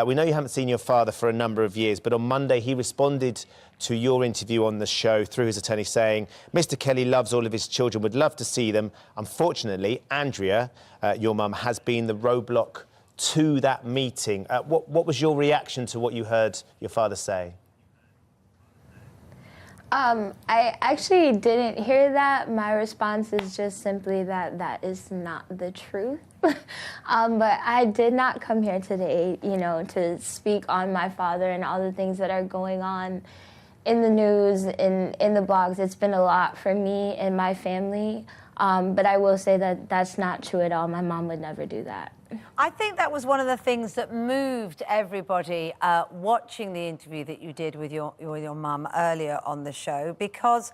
We know you haven't seen your father for a number of years, but on Monday he responded to your interview on the show through his attorney saying, Mr. Kelly loves all of his children, would love to see them. Unfortunately, Andrea, your mum, has been the roadblock to that meeting. What was your reaction to what you heard your father say? I actually didn't hear that. My response is just simply that that is not the truth. But I did not come here today, you know, to speak on my father and all the things that are going on in the news, in the blogs. It's been a lot for me and my family. But I will say that that's not true at all. My mom would never do that. I think that was one of the things that moved everybody watching the interview that you did with your mum earlier on the show, because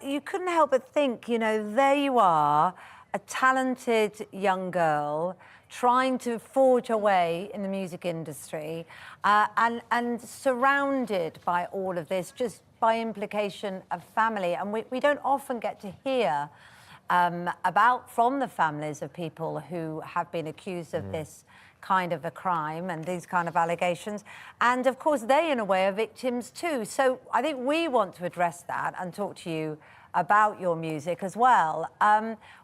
you couldn't help but think, you know, there you are, a talented young girl trying to forge her way in the music industry and surrounded by all of this, just by implication of family. And we don't often get to hear from the families of people who have been accused of this kind of a crime and these kind of allegations. And of course, they, in a way, are victims too. So I think we want to address that and talk to you about your music as well.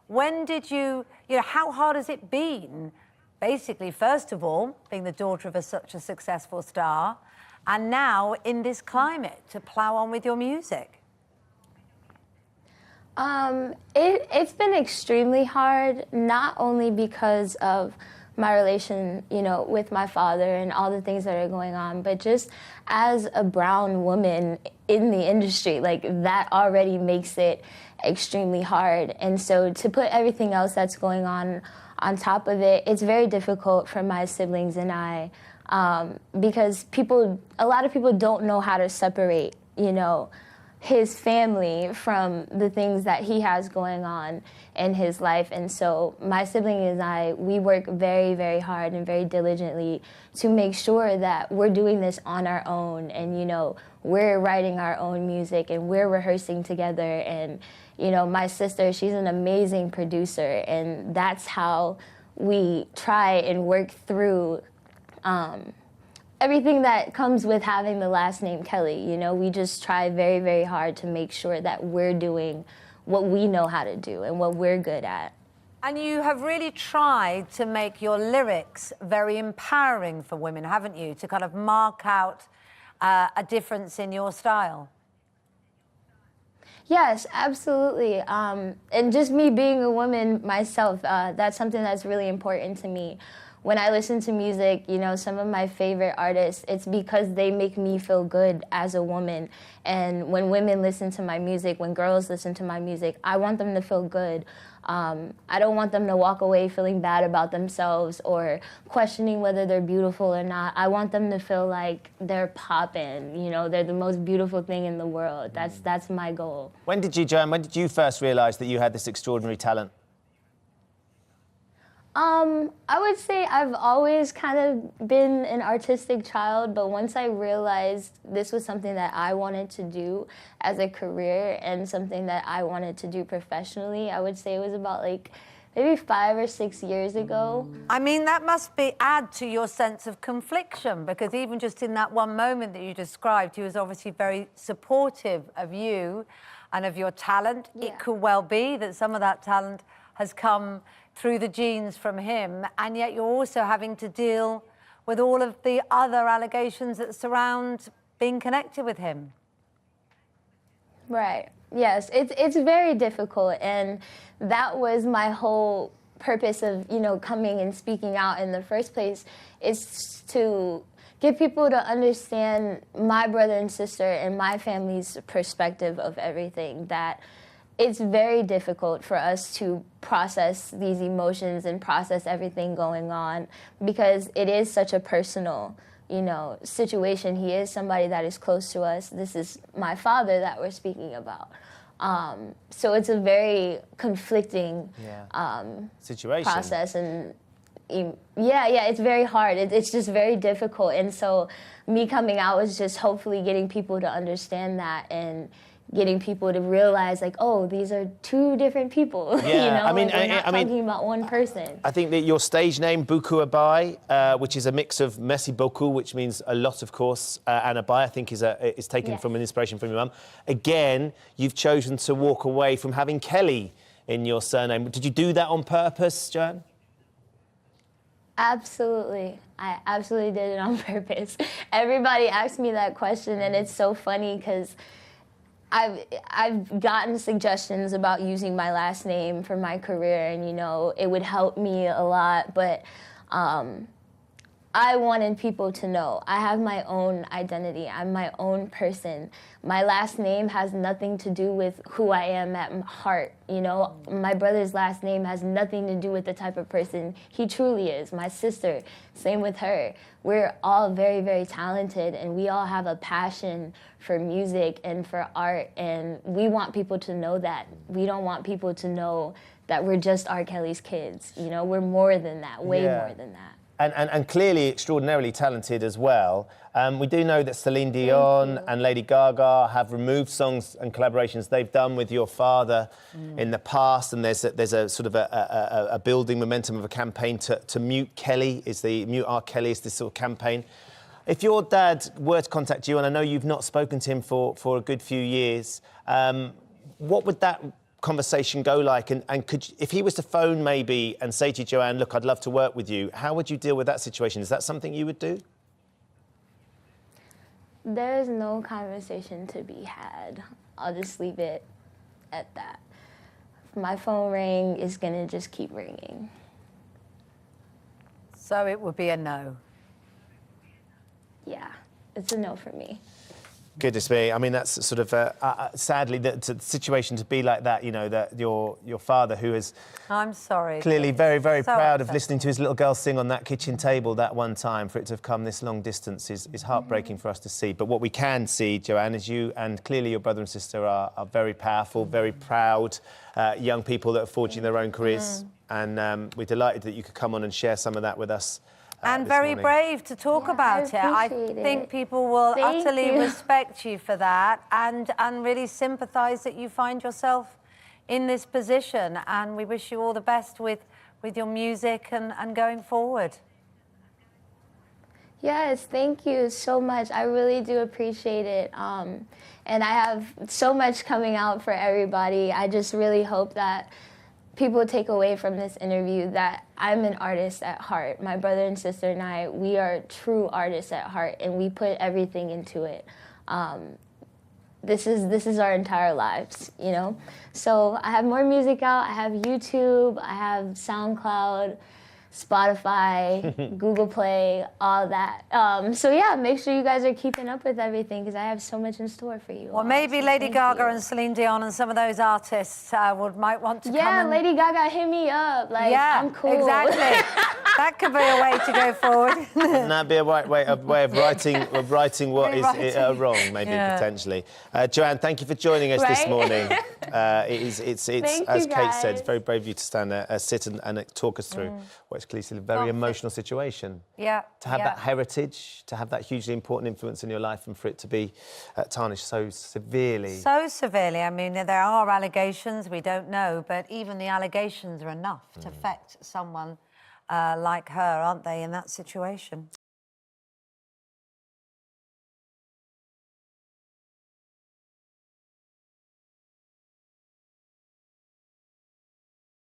When did you know, how hard has it been, basically, first of all, being the daughter of such a successful star, and now in this climate, to plough on with your music? It's been extremely hard, not only because of my relation, you know, with my father and all the things that are going on, but just as a brown woman in the industry, like, that already makes it extremely hard. And so to put everything else that's going on top of it, it's very difficult for my siblings and I, because a lot of people don't know how to separate, you know, his family from the things that he has going on in his life. And so my sibling and I, we work very, very hard and very diligently to make sure that we're doing this on our own, and, you know, we're writing our own music and we're rehearsing together. And, you know, my sister, she's an amazing producer, and that's how we try and work through everything that comes with having the last name Kelly. You know, we just try very, very hard to make sure that we're doing what we know how to do and what we're good at. And you have really tried to make your lyrics very empowering for women, haven't you? To kind of mark out a difference in your style. Yes, absolutely. And just me being a woman myself, that's something that's really important to me. When I listen to music, you know, some of my favorite artists, it's because they make me feel good as a woman. And when women listen to my music, when girls listen to my music, I want them to feel good. I don't want them to walk away feeling bad about themselves or questioning whether they're beautiful or not. I want them to feel like they're poppin', you know, they're the most beautiful thing in the world. That's my goal. When did you, Joann, when did you first realise that you had this extraordinary talent? I would say I've always kind of been an artistic child, but once I realized this was something that I wanted to do as a career and something that I wanted to do professionally, I would say it was about like maybe 5 or 6 years ago. I mean, that must add to your sense of confliction, because even just in that one moment that you described, he was obviously very supportive of you and of your talent. Yeah. It could well be that some of that talent has come through the genes from him, and yet you're also having to deal with all of the other allegations that surround being connected with him. Right. Yes, it's very difficult, and that was my whole purpose of, you know, coming and speaking out in the first place, is to get people to understand my brother and sister and my family's perspective of everything, that it's very difficult for us to process these emotions and process everything going on, because it is such a personal, you know, situation. He is somebody that is close to us. This is my father that we're speaking about. So it's a very conflicting situation. Process, and it's very hard. It's just very difficult. And so me coming out was just hopefully getting people to understand that, and, getting people to realize, like, oh, these are two different people. Yeah, you know, I mean, like, we're not I mean, talking about one person. I think that your stage name, Buku Abi, which is a mix of merci beaucoup, which means a lot, of course, and Abi, I think, is taken Yes. from an inspiration from your mum. Again, you've chosen to walk away from having Kelly in your surname. Did you do that on purpose, Joann? Absolutely. I absolutely did it on purpose. Everybody asks me that question, and it's so funny because I've gotten suggestions about using my last name for my career, and, you know, it would help me a lot, but I wanted people to know I have my own identity. I'm my own person. My last name has nothing to do with who I am at heart. You know, my brother's last name has nothing to do with the type of person he truly is. My sister, same with her. We're all very, very talented, and we all have a passion for music and for art, and we want people to know that. We don't want people to know that we're just R. Kelly's kids. You know, we're more than that, way more than that. And clearly extraordinarily talented as well. We do know that Celine Dion and Lady Gaga have removed songs and collaborations they've done with your father in the past, and there's a sort of a building momentum of a campaign to mute Kelly, mute R. Kelly is this sort of campaign. If your dad were to contact you, and I know you've not spoken to him for a good few years, what would that conversation go like? And if he was to phone maybe and say to you, Joann, look, I'd love to work with you, how would you deal with that situation? Is that something you would do? There is no conversation to be had. I'll just leave it at that. If my phone ring is gonna just keep ringing. So it would be a no. Yeah, it's a no for me. Goodness me, I mean, that's sort of, sadly, the situation to be like that, you know, that your father, who is I'm sorry. clearly very, very So proud of upsetting. listening to his little girl sing on that kitchen table that one time, for it to have come this long distance is heartbreaking for us to see. But what we can see, Joann, is you and clearly your brother and sister are very powerful, very proud young people that are forging their own careers. And we're delighted that you could come on and share some of that with us. And this very morning. brave to talk about it. I appreciate think it. people will Thank utterly you. respect you for that and really sympathise that you find yourself in this position. And we wish you all the best with your music and going forward. Yes, thank you so much. I really do appreciate it. And I have so much coming out for everybody. I just really hope that people take away from this interview that I'm an artist at heart. My brother and sister and I, we are true artists at heart, and we put everything into it. This is our entire lives, you know? So I have more music out. I have YouTube, I have SoundCloud, Spotify, Google Play, all that. So yeah, make sure you guys are keeping up with everything because I have so much in store for you. Well, maybe So Lady thank Gaga you. and Celine Dion and some of those artists might want to come and... Lady Gaga, hit me up. Like, yeah, I'm cool. exactly. That could be a way to go forward. Wouldn't that be a way of writing what is Rewriting. wrong, maybe, Yeah. potentially? Joann, thank you for joining us this Right? morning. It's Thank as you, Kate said, guys. it's very brave of you to stand there, sit and talk us through what's clearly a very emotional situation. Yeah. To have yeah. that heritage, to have that hugely important influence in your life, and for it to be tarnished so severely. So severely. I mean, there are allegations, we don't know, but even the allegations are enough to affect someone like her, aren't they, in that situation?